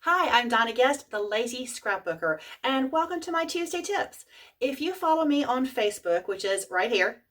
Hi, I'm Donna Guest, the Lazy Scrapbooker, and welcome to my Tuesday tips. If you follow me on Facebook, which is right here,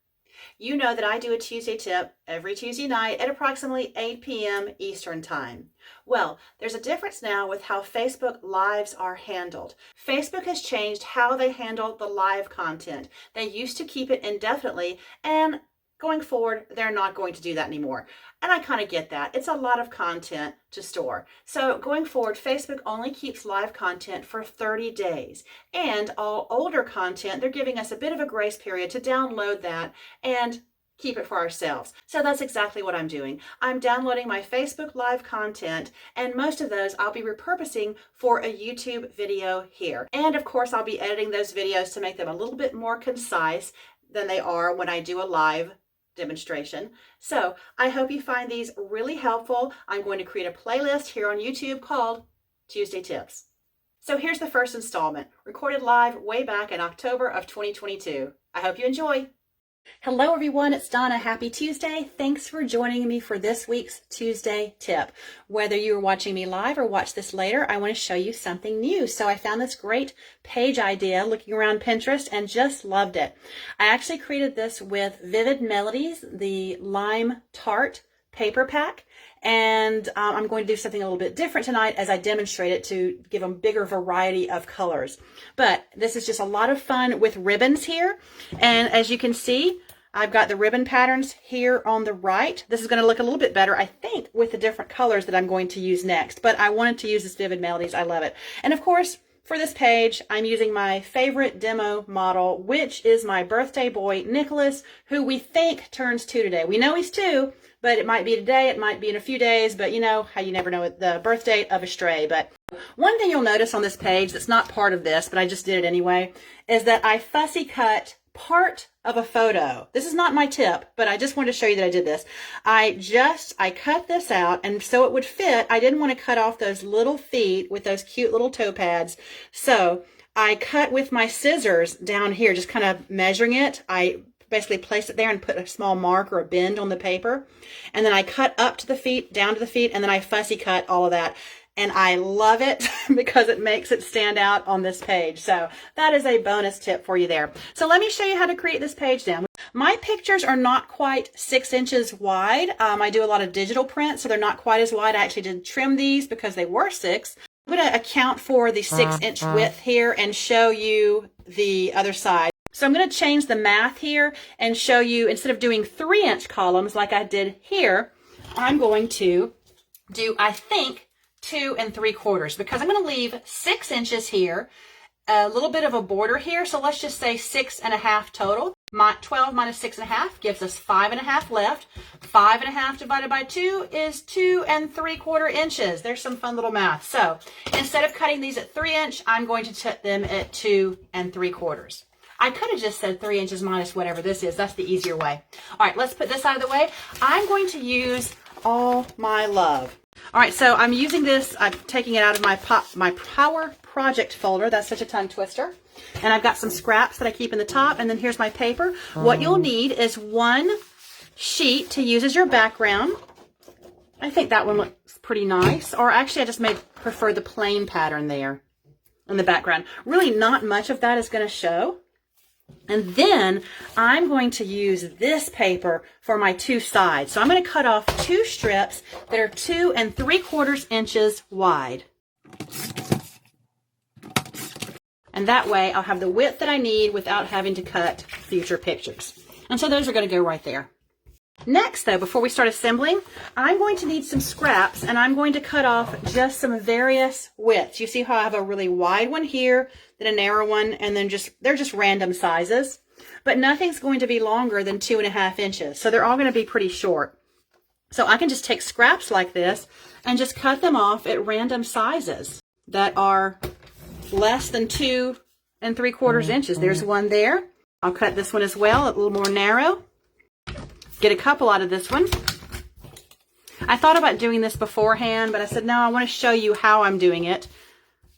you know that I do a Tuesday tip every Tuesday night at approximately 8 p.m. Eastern Time. Well, there's a difference now with how Facebook Lives are handled. Facebook has changed how they handle the live content. They used to keep it indefinitely, and going forward, they're not going to do that anymore. And I kind of get that. It's a lot of content to store. So going forward, Facebook only keeps live content for 30 days. And all older content, they're giving us a bit of a grace period to download that and keep it for ourselves. So that's exactly what I'm doing. I'm downloading my Facebook Live content, and most of those I'll be repurposing for a YouTube video here. And of course, I'll be editing those videos to make them a little bit more concise than they are when I do a live demonstration. So I hope you find these really helpful. I'm going to create a playlist here on YouTube called Tuesday Tips. So here's the first installment, recorded live way back in October of 2022. I hope you enjoy. Hello everyone, it's Donna. Happy Tuesday. Thanks for joining me for this week's Tuesday tip. Whether you're watching me live or watch this later, I want to show you something new. So I found this great page idea looking around Pinterest and just loved it. I actually created this with Vivid Melodies, the Lime Tart paper pack. And I'm going to do something a little bit different tonight as I demonstrate it to give them bigger variety of colors. But this is just a lot of fun with ribbons here. And as you can see, I've got the ribbon patterns here on the right. This is going to look a little bit better, I think, with the different colors that I'm going to use next. But I wanted to use this Vivid Melodies. I love it. And of course, for this page, I'm using my favorite demo model, which is my birthday boy, Nicholas, who we think turns 2 today. We know he's 2, but it might be today, it might be in a few days, but you know how you never know the birth date of a stray. But one thing you'll notice on this page that's not part of this, but I just did it anyway, is that I fussy cut part of a photo. This is not my tip, but I just wanted to show you that I did this. I cut this out, and so it would fit. I didn't want to cut off those little feet with those cute little toe pads. So I cut with my scissors down here, just kind of measuring it. I basically place it there and put a small mark or a bend on the paper. And then I cut up to the feet, down to the feet, and then I fussy cut all of that. And I love it because it makes it stand out on this page. So that is a bonus tip for you there. So let me show you how to create this page now. My pictures are not quite 6 inches wide. I do a lot of digital print, so they're not quite as wide. I actually did trim these because they were 6. I'm going to account for the 6-inch width here and show you the other side. So I'm going to change the math here and show you, instead of doing 3-inch columns like I did here, I'm going to do, I think, 2 3/4, because I'm going to leave 6 inches here, a little bit of a border here. So let's just say 6.5 total. 12 minus 6.5 gives us 5.5 left. 5.5 divided by 2 is 2 3/4 inches. There's some fun little math. So instead of cutting these at 3-inch, I'm going to cut them at 2 3/4. I could have just said 3 inches minus whatever this is. That's the easier way. All right, let's put this out of the way. I'm going to use All My Love. All right, so I'm using this. I'm taking it out of my Power Project folder. That's such a tongue twister. And I've got some scraps that I keep in the top. And then here's my paper. What you'll need is one sheet to use as your background. I think that one looks pretty nice. Or actually, I just may prefer the plain pattern there in the background. Really, not much of that is going to show. And then I'm going to use this paper for my 2 sides. So I'm going to cut off 2 strips that are 2 3/4 inches wide. And that way I'll have the width that I need without having to cut future pictures. And so those are going to go right there. Next, though, before we start assembling, I'm going to need some scraps, and I'm going to cut off just some various widths. You see how I have a really wide one here, then a narrow one, and then they're just random sizes. But nothing's going to be longer than 2.5 inches, so they're all going to be pretty short. So I can just take scraps like this and just cut them off at random sizes that are less than 2 3/4 inches. There's one there. I'll cut this one as well, a little more narrow. Get a couple out of this one. I thought about doing this beforehand, but I said, no, I want to show you how I'm doing it.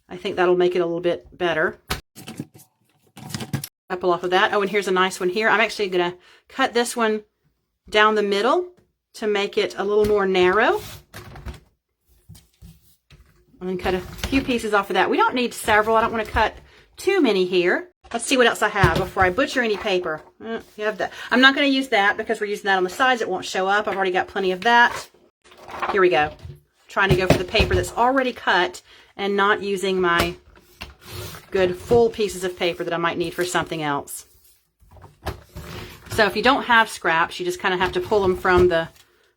I think that'll make it a little bit better. Couple off of that. Oh, and here's a nice one here. I'm actually going to cut this one down the middle to make it a little more narrow. And then cut a few pieces off of that. We don't need several. I don't want to cut too many here. Let's see what else I have before I butcher any paper. You have that. I'm not going to use that because we're using that on the sides. It won't show up. I've already got plenty of that. Here we go. Trying to go for the paper that's already cut and not using my good full pieces of paper that I might need for something else. So if you don't have scraps, you just kind of have to pull them from the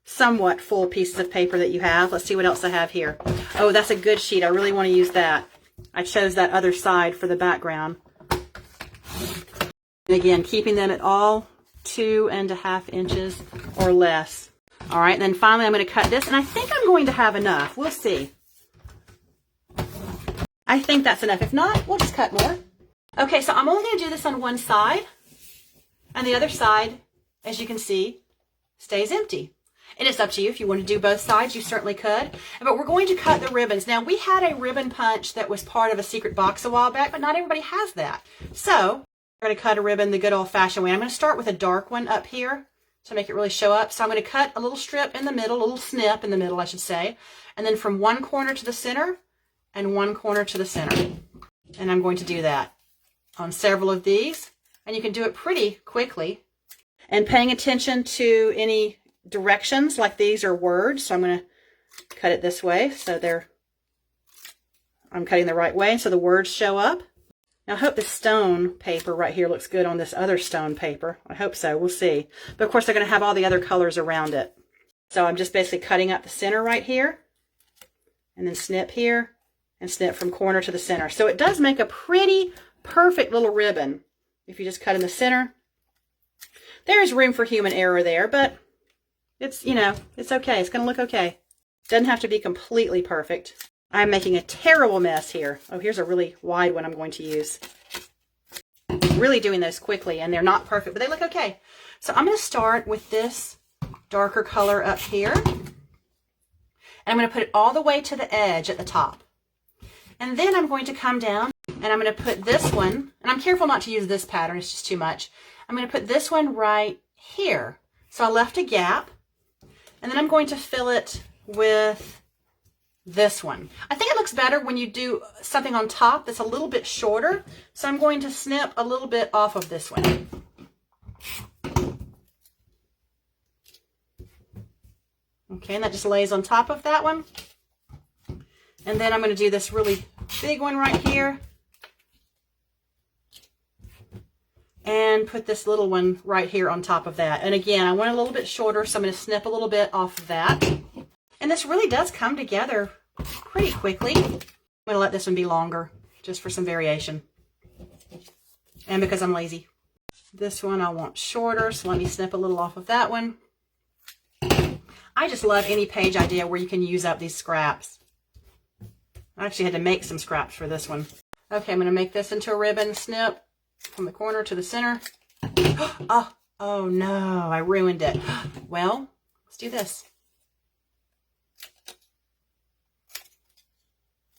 somewhat full pieces of paper that you have. Let's see what else I have here. Oh, that's a good sheet. I really want to use that. I chose that other side for the background. And again, keeping them at all 2.5 inches or less. All right, and then finally I'm going to cut this, and I think I'm going to have enough. We'll see. I think that's enough. If not, we'll just cut more. Okay, so I'm only going to do this on one side, and the other side, as you can see, stays empty. And it's up to you. If you want to do both sides, you certainly could. But we're going to cut the ribbons. Now, we had a ribbon punch that was part of a secret box a while back, but not everybody has that. So we're going to cut a ribbon the good old-fashioned way. I'm going to start with a dark one up here to make it really show up. So I'm going to cut a little strip in the middle, a little snip in the middle, I should say. And then from one corner to the center and one corner to the center. And I'm going to do that on several of these. And you can do it pretty quickly. And paying attention to any directions, like these are words. So I'm going to cut it this way so I'm cutting the right way so the words show up. Now, I hope the stone paper right here looks good on this other stone paper. I hope so. We'll see. But, of course, they're going to have all the other colors around it. So I'm just basically cutting up the center right here, and then snip here, and snip from corner to the center. So it does make a pretty perfect little ribbon if you just cut in the center. There's room for human error there, but it's, you know, it's okay. It's going to look okay. Doesn't have to be completely perfect. I'm making a terrible mess here. Oh, here's a really wide one I'm going to use. Really doing those quickly, and they're not perfect, but they look okay. So I'm going to start with this darker color up here. And I'm going to put it all the way to the edge at the top. And then I'm going to come down, and I'm going to put this one, and I'm careful not to use this pattern, it's just too much. I'm going to put this one right here. So I left a gap, and then I'm going to fill it with this one. I think it looks better when you do something on top that's a little bit shorter. So I'm going to snip a little bit off of this one. Okay, and that just lays on top of that one. And then I'm going to do this really big one right here. And put this little one right here on top of that. And again, I want it a little bit shorter, so I'm going to snip a little bit off of that. And this really does come together pretty quickly. I'm going to let this one be longer, just for some variation. And because I'm lazy. This one I want shorter, so let me snip a little off of that one. I just love any page idea where you can use up these scraps. I actually had to make some scraps for this one. Okay, I'm going to make this into a ribbon, snip from the corner to the center. Oh no, I ruined it. Well, let's do this.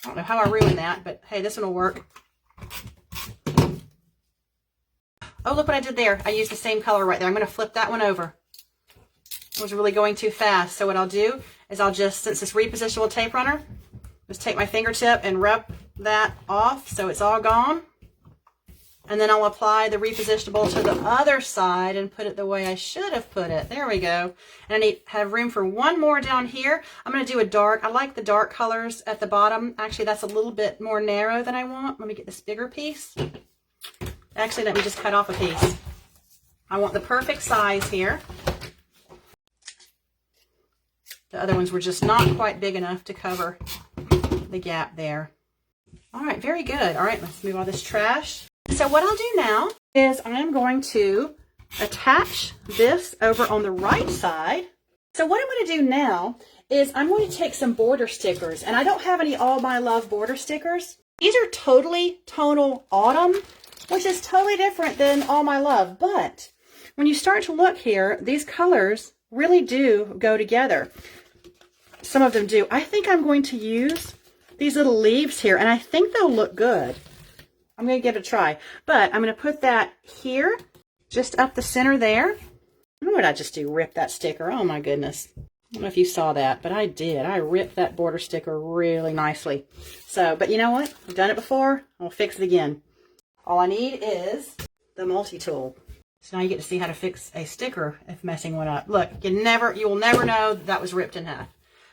I don't know how I ruined that, but hey, this one will work. Oh, look what I did there. I used the same color right there. I'm going to flip that one over. I was really going too fast. So what I'll do is I'll just, since it's repositionable tape runner, just take my fingertip and rub that off so it's all gone. And then I'll apply the repositionable to the other side and put it the way I should have put it. There we go. And I have room for one more down here. I'm going to do a dark. I like the dark colors at the bottom. Actually, that's a little bit more narrow than I want. Let me get this bigger piece. Actually, let me just cut off a piece. I want the perfect size here. The other ones were just not quite big enough to cover the gap there. All right, very good. All right, let's move all this trash. So what I'll do now is I'm going to attach this over on the right side. So what I'm going to do now is I'm going to take some border stickers, and I don't have any All My Love border stickers. These are totally tonal autumn, which is totally different than All My Love. But when you start to look here, these colors really do go together. Some of them do. I think I'm going to use these little leaves here, and I think they'll look good. I'm going to give it a try, but I'm going to put that here, just up the center there. What did I just do? Rip that sticker. Oh my goodness. don't know if you saw that, but I did. I ripped that border sticker really nicely. So, but you know what? I've done it before. I'll fix it again. All I need is the multi-tool. So now you get to see how to fix a sticker if messing one up. Look, you will never know that was ripped in half.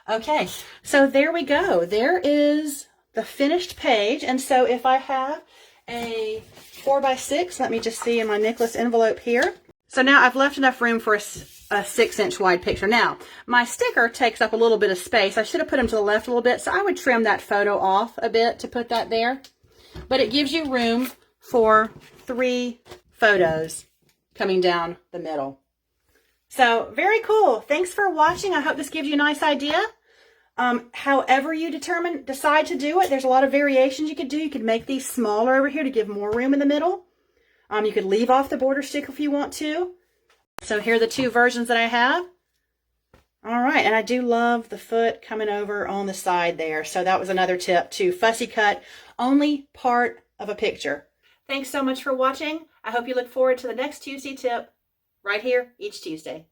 Okay, so there we go. There is the finished page. And so if I have a 4x6, let me just see in my Nicholas envelope here. So now I've left enough room for a 6-inch wide picture. Now, my sticker takes up a little bit of space. I should have put them to the left a little bit, so I would trim that photo off a bit to put that there. But it gives you room for 3 photos coming down the middle. So, very cool. Thanks for watching. I hope this gives you a nice idea. However you decide to do it, there's a lot of variations you could do. You could make these smaller over here to give more room in the middle. You could leave off the border sticker if you want to. So here are the 2 versions that I have. All right, and I do love the foot coming over on the side there. So that was another tip to fussy cut only part of a picture. Thanks so much for watching. I hope you look forward to the next Tuesday tip right here each Tuesday.